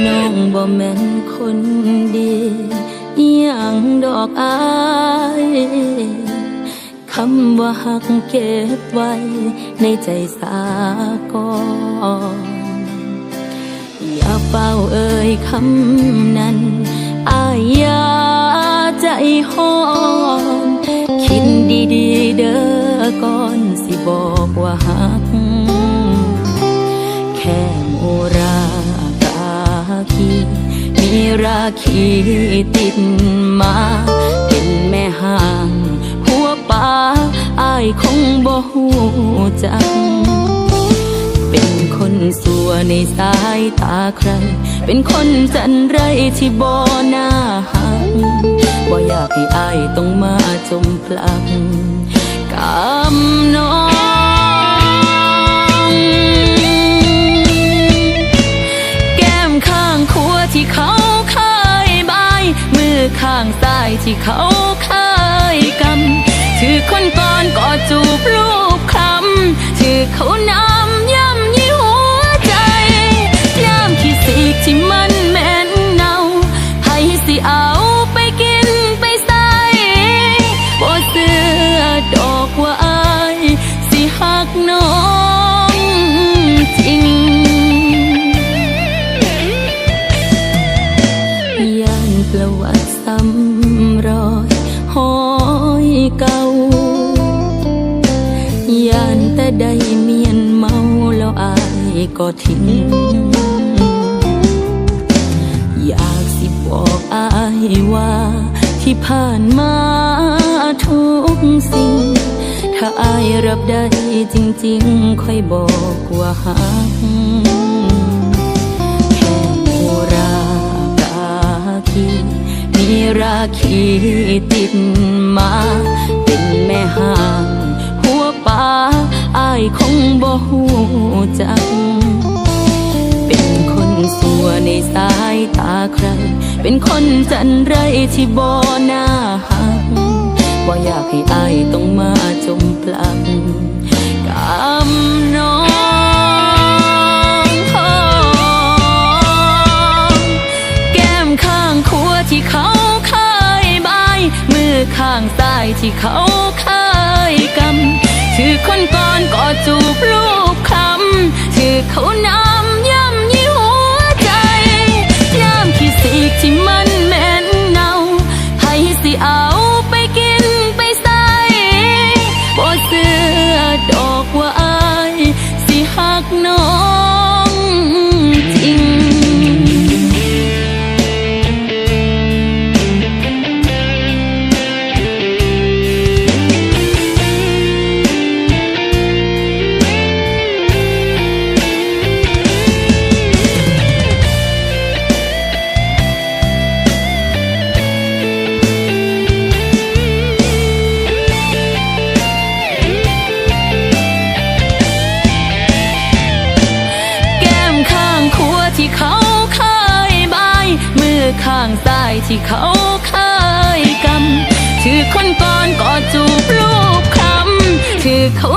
น้องบ่แม่นคนดีอิหยังดอกอายคำว่าหักเก็บไว้ในใจสากอนอย่าเฝ้าเอ่ยคำนั้นอายอย่าใจฮ้อนคิดดีๆเด้อก่อนสิบอกว่าหักแค่โมรากาคีมีราคีติดมาเป็นแม่ห่างหัวป่าอายคงบ่ฮู้จักเป็นคนสัวในสายตาใครเป็นคนจันไรที่บ่น่าหักบ่อยากให้อายต้องมาจมพลักกำน้องแก้มข้างขวาที่เขาเคยบายมือข้างซ้ายที่เขาเคยกำถือคนก่อนกอดจูบรูปคำถือเขาน้ำย่ำยี่หัวใจน้ำขี้สีกที่มันแม่นเน่าให้สิเอาไปกินไปใส่บ่เสื้อดอกว่าอายสิหักน้องจริงย่านประวัติซ้ำรอยหอยเก่าย่านแต่ได้เมียนเมาแล้วอายก็ทิ้งอยากสิบอกอายว่าที่ผ่านมาทุกสิ่งถ้าอายรับได้จริงๆค่อยบอกว่าหักแค่โมรากาคีมีราคีติดมาเป็นแม่ห่างหัวป่าอายคงบ่ฮู้จักเป็นคนสัวในสายตาใครเป็นคนจันไรที่บ่น่าหักบ่อยากให้อายต้องมาจมพลักกำน้องแก้มข้างขวาที่เขาเคยบายมือข้างซ้ายที่เขาเคยกำถือคนก่อนกอดจูบรูปคำถือเขาน้ำย่ำยี่หัวใจน้ำขี้สีกที่มันแม่นเน่าให้สิเอาไปกินไปใส่บ่เสื้อดอกว่าอายสิหักน้องจริงที่เขาเคยบายมือข้างซ้ายที่เขาเคยกำถือคนก่อนกอดจูบรูปคำถือเขา